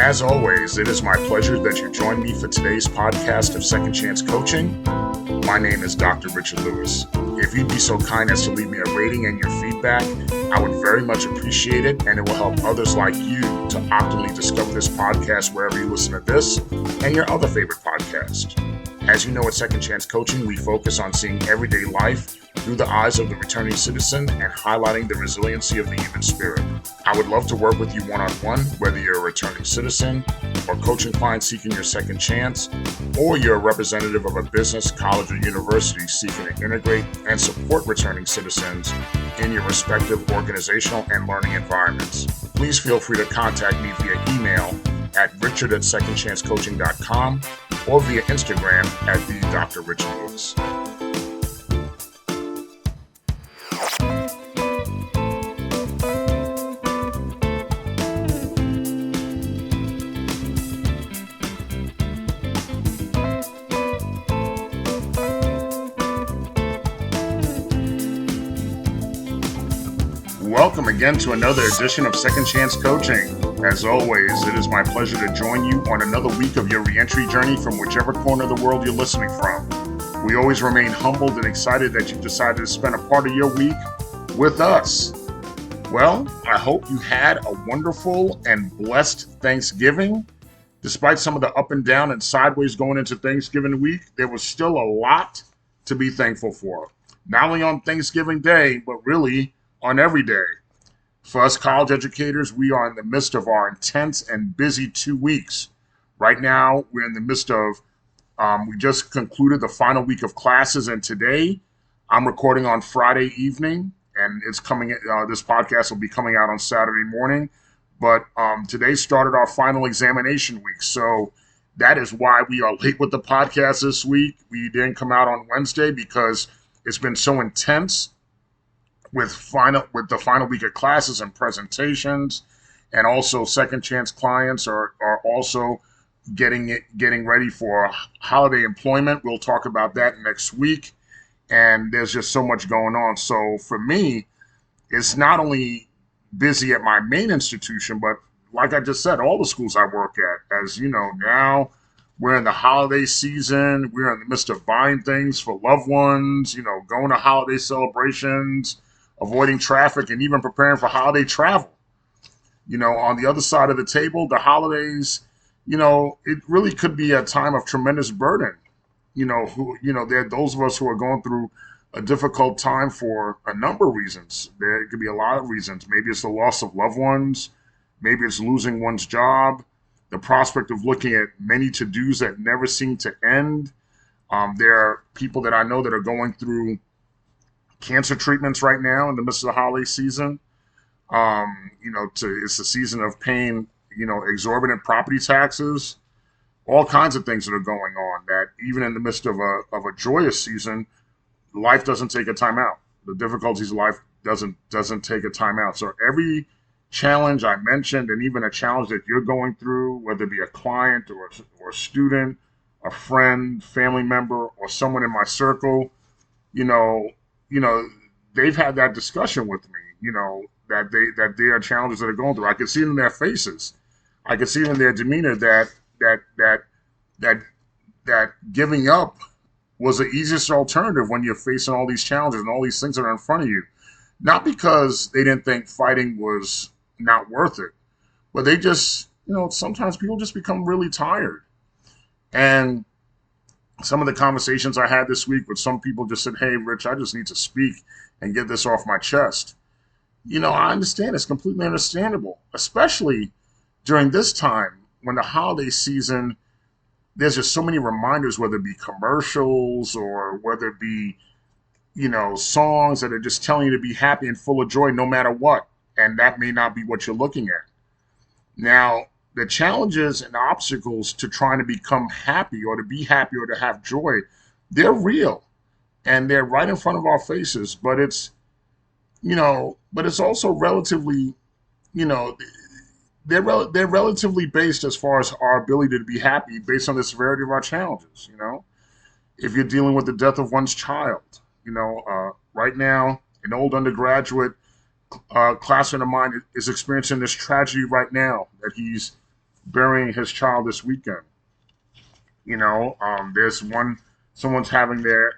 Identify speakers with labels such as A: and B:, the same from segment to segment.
A: As always, it is my pleasure that you join me for today's podcast of Second Chance Coaching. My name is Dr. Richard Lewis. If you'd be so kind as to leave me a rating and your feedback, I would very much appreciate it, and it will help others like you to optimally discover this podcast wherever you listen to this and your other favorite podcast. As you know, at Second Chance Coaching, we focus on seeing everyday life through the eyes of the returning citizen and highlighting the resiliency of the human spirit. I would love to work with you one-on-one, whether you're a returning citizen or coaching client seeking your second chance, or you're a representative of a business, college, or university seeking to integrate and support returning citizens in your respective organizational and learning environments. Please feel free to contact me via email at richard@secondchancecoaching.com or via Instagram at the Dr. Richard Lewis. Welcome again to another edition of Second Chance Coaching. As always, it is my pleasure to join you on another week of your reentry journey from whichever corner of the world you're listening from. We always remain humbled and excited that you've decided to spend a part of your week with us. Well, I hope you had a wonderful and blessed Thanksgiving. Despite some of the up and down and sideways going into Thanksgiving week, there was still a lot to be thankful for. Not only on Thanksgiving Day, but really on every day. For us college educators, we are in the midst of our intense and busy 2 weeks. Right now, we're in the midst of, we just concluded the final week of classes, and today I'm recording on Friday evening, and it's coming. This podcast will be coming out on Saturday morning, but today started our final examination week, so that is why we are late with the podcast this week. We didn't come out on Wednesday because it's been so intense with the final week of classes and presentations, and also second chance clients are also getting ready for holiday employment. We'll talk about that next week, and there's just so much going on. So for me, it's not only busy at my main institution, but like I just said, all the schools I work at. As you know, now we're in the holiday season. We're in the midst of buying things for loved ones, going to holiday celebrations, avoiding traffic, and even preparing for holiday travel. On the other side of the table, the holidays, it really could be a time of tremendous burden. There are those of us who are going through a difficult time for a number of reasons. There could be a lot of reasons. Maybe it's the loss of loved ones. Maybe it's losing one's job. The prospect of looking at many to-dos that never seem to end. There are people that I know that are going through cancer treatments right now in the midst of the holiday season. It's the season of paying, exorbitant property taxes, all kinds of things that are going on that even in the midst of a joyous season, life doesn't take a time out. The difficulties of life doesn't take a time out. So every challenge I mentioned, and even a challenge that you're going through, whether it be a client or a student, a friend, family member, or someone in my circle, they've had that discussion with me, that they are challenges that are going through. I can see it in their faces. I can see it in their demeanor that giving up was the easiest alternative when you're facing all these challenges and all these things that are in front of you. Not because they didn't think fighting was not worth it, but they just, sometimes people just become really tired. And some of the conversations I had this week with some people just said, "Hey, Rich, I just need to speak and get this off my chest." I understand. It's completely understandable, especially during this time when the holiday season, there's just so many reminders, whether it be commercials or whether it be, songs that are just telling you to be happy and full of joy no matter what. And that may not be what you're looking at. Now, the challenges and obstacles to trying to become happy or to be happy or to have joy, they're real and they're right in front of our faces. But it's also relatively, they're relatively based as far as our ability to be happy based on the severity of our challenges. If you're dealing with the death of one's child, right now, an old undergraduate classmate of mine is experiencing this tragedy right now that he's burying his child this weekend. There's one, someone's having their,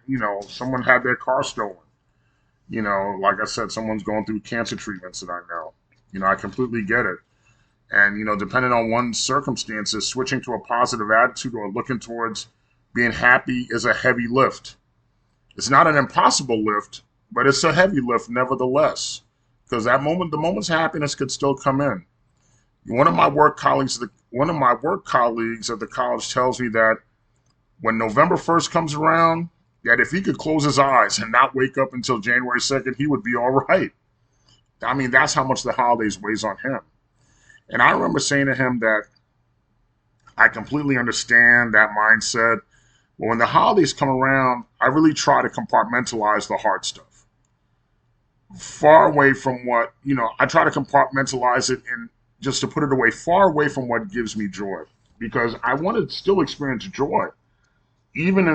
A: someone had their car stolen. Like I said, someone's going through cancer treatments that I know. I completely get it. And, depending on one's circumstances, switching to a positive attitude or looking towards being happy is a heavy lift. It's not an impossible lift, but it's a heavy lift nevertheless. Because the moment's happiness could still come in. One of my work colleagues at the college tells me that when November 1st comes around, that if he could close his eyes and not wake up until January 2nd, he would be all right. I mean, that's how much the holidays weighs on him. And I remember saying to him that I completely understand that mindset. But when the holidays come around, I really try to compartmentalize the hard stuff. Far away from I try to compartmentalize it and just to put it away, far away from what gives me joy. Because I want to still experience joy. Even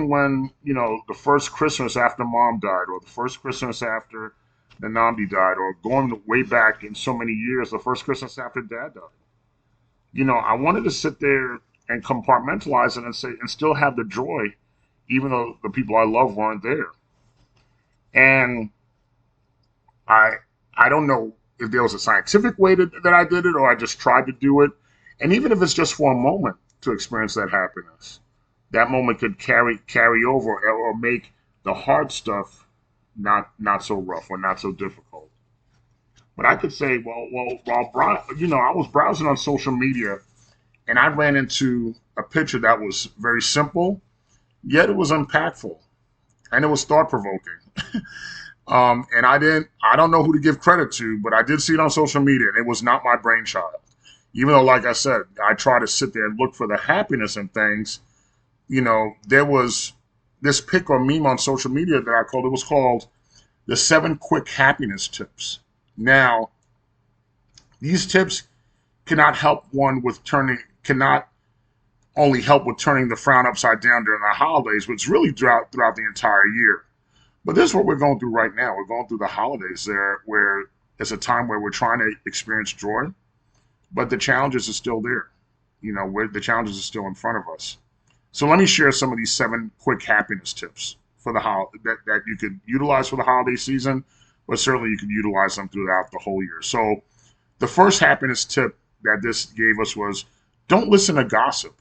A: when, the first Christmas after mom died, or the first Christmas after the Namdi died, or going way back in so many years, the first Christmas after dad died. I wanted to sit there and compartmentalize it and say, and still have the joy, even though the people I love weren't there. And I don't know if there was a scientific way that I did it, or I just tried to do it. And even if it's just for a moment to experience that happiness, that moment could carry over or make the hard stuff not so rough or not so difficult. But I could say, I was browsing on social media and I ran into a picture that was very simple, yet it was impactful and it was thought provoking. And I don't know who to give credit to, but I did see it on social media and it was not my brainchild. Even though, like I said, I try to sit there and look for the happiness in things. There was this pic or meme on social media that it was called the 7 Quick Happiness Tips. Now, these tips cannot only help with turning the frown upside down during the holidays, but it's really throughout the entire year. But this is what we're going through right now. We're going through the holidays there, where it's a time where we're trying to experience joy, but the challenges are still there. The challenges are still in front of us. So let me share some of these 7 quick happiness tips for that you could utilize for the holiday season, but certainly you could utilize them throughout the whole year. So the first happiness tip that this gave us was, don't listen to gossip.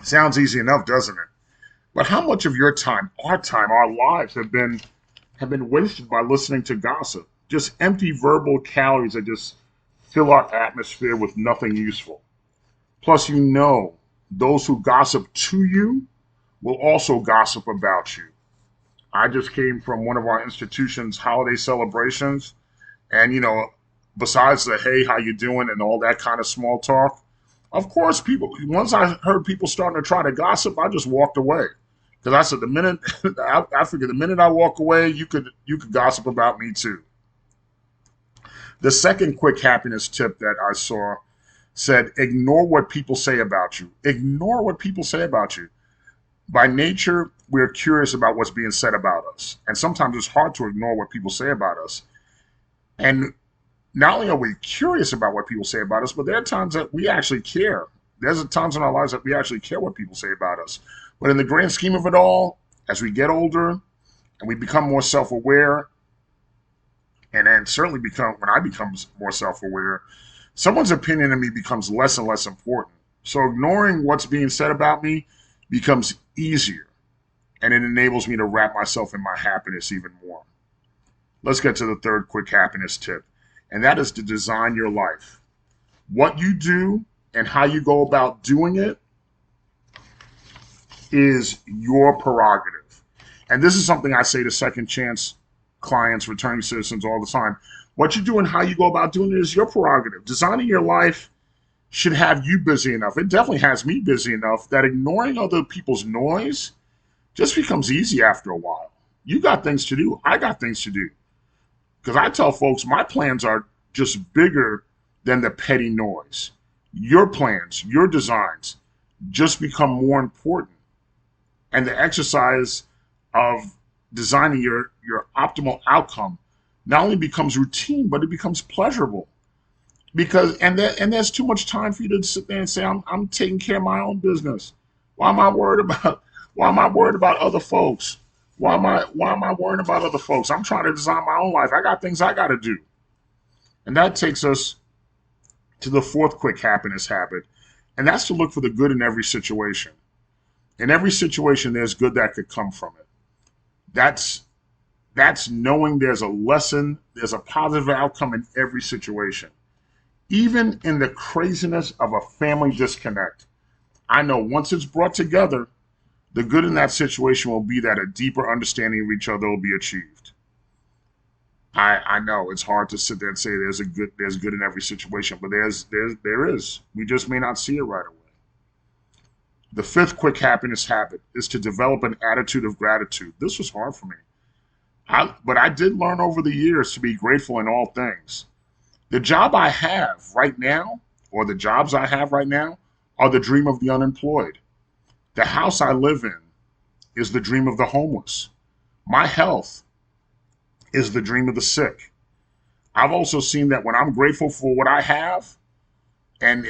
A: Sounds easy enough, doesn't it? But how much of your time, our lives have been wasted by listening to gossip? Just empty verbal calories that just fill our atmosphere with nothing useful. Plus, those who gossip to you will also gossip about you. I just came from one of our institution's holiday celebrations, and besides the hey, how you doing, and all that kind of small talk, of course, once I heard people starting to try to gossip, I just walked away. Because I said, I figured the minute I walk away, you could gossip about me too. The second quick happiness tip that I saw said, ignore what people say about you. Ignore what people say about you. By nature, we're curious about what's being said about us. And sometimes it's hard to ignore what people say about us. And not only are we curious about what people say about us, but there are times that we actually care. There's times in our lives that we actually care what people say about us. But in the grand scheme of it all, as we get older and we become more self-aware, and then certainly when I become more self-aware, someone's opinion of me becomes less and less important. So ignoring what's being said about me becomes easier, and it enables me to wrap myself in my happiness even more. Let's get to the third quick happiness tip, and that is to design your life. What you do and how you go about doing it is your prerogative. And this is something I say to second chance clients, returning citizens all the time. What you do and how you go about doing it is your prerogative. Designing your life should have you busy enough. It definitely has me busy enough that ignoring other people's noise just becomes easy after a while. You got things to do. I got things to do. Because I tell folks my plans are just bigger than the petty noise. Your plans, your designs just become more important. And the exercise of designing your optimal outcome not only becomes routine, but it becomes pleasurable. because and there's too much time for you to sit there and say I'm taking care of my own business. Why am I worried about why am I worried about other folks? Why am I worrying about other folks? I'm trying to design my own life. I got things I got to do. And that takes us to the fourth quick happiness habit, and that's to look for the good in every situation. In every situation, there's good that could come from it. That's that's knowing there's a lesson, there's a positive outcome in every situation. Even in the craziness of a family disconnect, I know once it's brought together, the good in that situation will be that a deeper understanding of each other will be achieved. I know it's hard to sit there and say there's good in every situation, but there is. We just may not see it right away. The fifth quick happiness habit is to develop an attitude of gratitude. This was hard for me. But I did learn over the years to be grateful in all things. The job I have right now, or the jobs I have right now, are the dream of the unemployed. The house I live in is the dream of the homeless. My health is the dream of the sick. I've also seen that when I'm grateful for what I have, and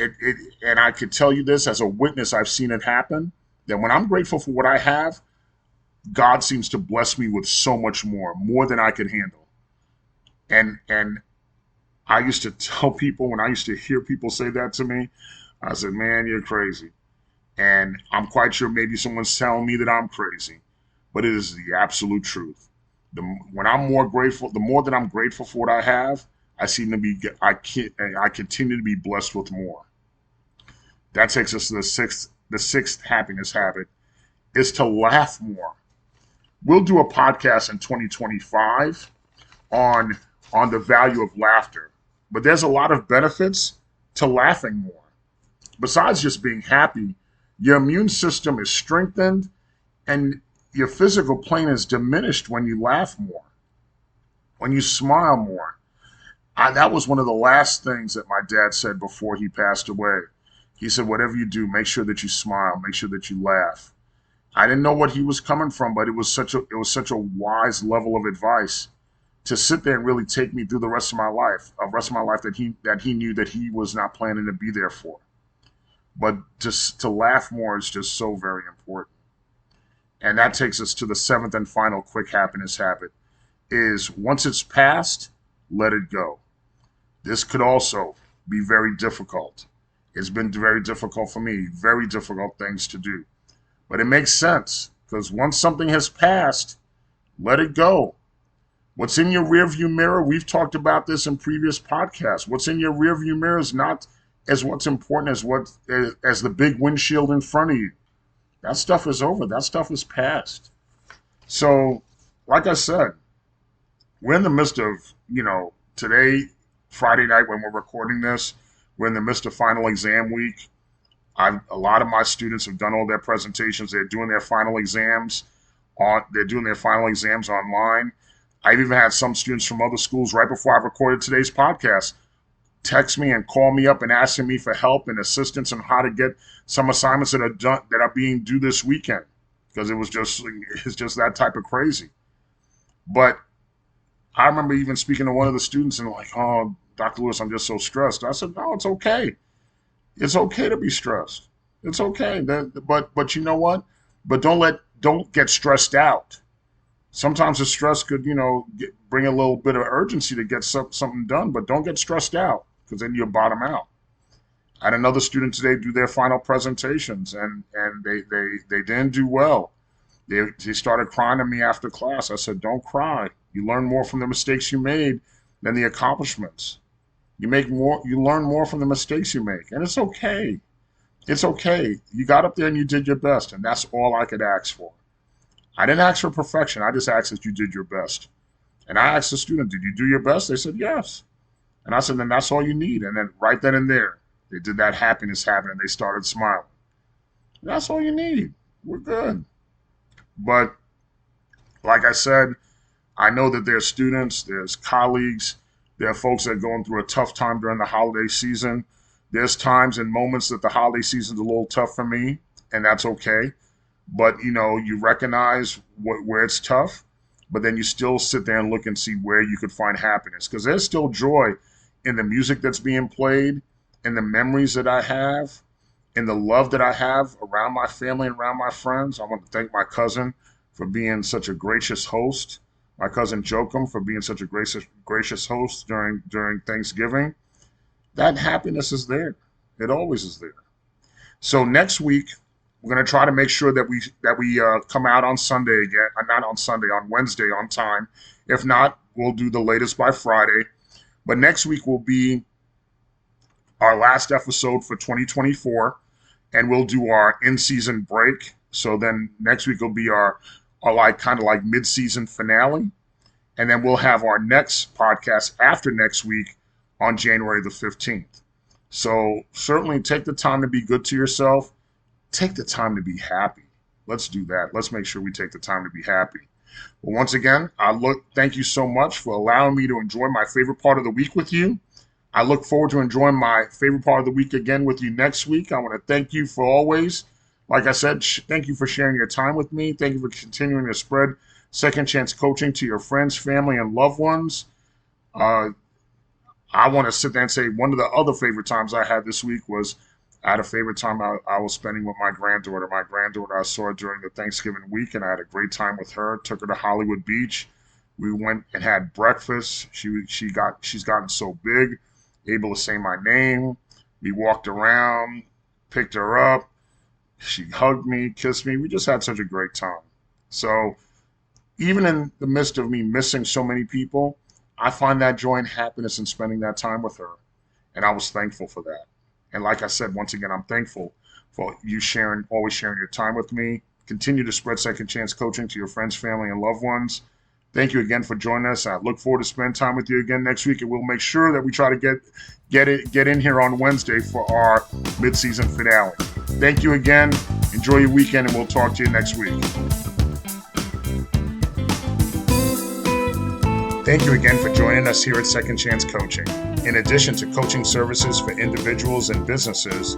A: I could tell you this as a witness, I've seen it happen, that when I'm grateful for what I have, God seems to bless me with so much more than I could handle. And I used to tell people when I used to hear people say that to me, I said, man, you're crazy. And I'm quite sure maybe someone's telling me that I'm crazy, but it is the absolute truth. When I'm more grateful, the more that I'm grateful for what I have, I seem to be, I continue to be blessed with more. That takes us to the sixth happiness habit is to laugh more. We'll do a podcast in 2025 on the value of laughter, but there's a lot of benefits to laughing more. Besides just being happy, your immune system is strengthened and your physical plane is diminished when you laugh more, when you smile more. That was one of the last things that my dad said before he passed away. He said, whatever you do, make sure that you smile, make sure that you laugh. I didn't know what he was coming from, but it was such a wise level of advice to sit there and really take me through the rest of my life, that he knew that he was not planning to be there for. But just to laugh more is just so very important. And that takes us to the seventh and final quick happiness habit is once it's past, let it go. This could also be very difficult. It's been very difficult for me, very difficult things to do. But it makes sense because once something has passed, let it go. What's in your rearview mirror, we've talked about this in previous podcasts. What's in your rearview mirror is not as what's important as the big windshield in front of you. That stuff is over. That stuff is past. So, like I said, we're in the midst of, today, Friday night when we're recording this, we're in the midst of final exam week. A lot of my students have done all their presentations. They're doing their final exams online. I've even had some students from other schools right before I recorded today's podcast text me and call me up and asking me for help and assistance on how to get some assignments that are being due this weekend because it's just that type of crazy. But I remember even speaking to one of the students and like, oh, Dr. Lewis, I'm just so stressed. I said, no, it's okay. It's okay to be stressed. It's okay. But you know what? But don't get stressed out. Sometimes the stress could, bring a little bit of urgency to get something done, but don't get stressed out because then you'll bottom out. I had another student today do their final presentations and they didn't do well. They started crying to me after class. I said, don't cry. You learn more from the mistakes you made than the accomplishments. You learn more from the mistakes you make. And it's okay. It's okay. You got up there and you did your best, and that's all I could ask for. I didn't ask for perfection. I just asked that you did your best. And I asked the student, did you do your best? They said, yes. And I said, then that's all you need. And then right then and there, they did that happiness habit and they started smiling. That's all you need. We're good. But like I said, I know that there's students, there's colleagues, there are folks that are going through a tough time during the holiday season. There's times and moments that the holiday season's a little tough for me, and that's okay. But, you recognize where it's tough, but then you still sit there and look and see where you could find happiness. Because there's still joy in the music that's being played, in the memories that I have, in the love that I have around my family and around my friends. I want to thank my cousin for being such a gracious host, my cousin Jokum for being such a gracious host during Thanksgiving. That happiness is there. It always is there. So next week, we're going to try to make sure that we come out on Sunday again. Not on Sunday, on Wednesday on time. If not, we'll do the latest by Friday. But next week will be our last episode for 2024, and we'll do our in-season break. So then next week will be our like kind of like mid-season finale, and then we'll have our next podcast after next week on January the 15th. So certainly take the time to be good to yourself. Take the time to be happy. Let's do that. Let's make sure we take the time to be happy. Well, once again, thank you so much for allowing me to enjoy my favorite part of the week with you. I look forward to enjoying my favorite part of the week again with you next week. I want to thank you for always, like I said, thank you for sharing your time with me. Thank you for continuing to spread Second Chance Coaching to your friends, family, and loved ones. I want to sit there and say one of the other favorite times I had this week was I had a favorite time I was spending with my granddaughter. My granddaughter I saw during the Thanksgiving week, and I had a great time with her. Took her to Hollywood Beach. We went and had breakfast. She's gotten so big, able to say my name. We walked around, picked her up. She hugged me, kissed me. We just had such a great time. So even in the midst of me missing so many people, I find that joy and happiness in spending that time with her. And I was thankful for that. And like I said, once again, I'm thankful for you always sharing your time with me. Continue to spread Second Chance Coaching to your friends, family, and loved ones. Thank you again for joining us. I look forward to spending time with you again next week, and we'll make sure that we try to get in here on Wednesday for our mid-season finale. Thank you again. Enjoy your weekend, and we'll talk to you next week. Thank you again for joining us here at Second Chance Coaching. In addition to coaching services for individuals and businesses,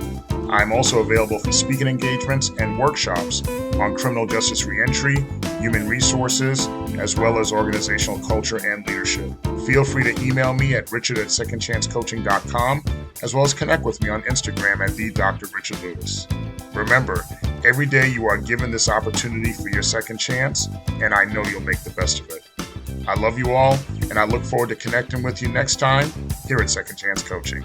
A: I'm also available for speaking engagements and workshops on criminal justice reentry, human resources, as well as organizational culture and leadership. Feel free to email me at richard@secondchancecoaching.com, as well as connect with me on Instagram at @DrRichardLewis. Remember, every day you are given this opportunity for your second chance, and I know you'll make the best of it. I love you all, and I look forward to connecting with you next time here at Second Chance Coaching.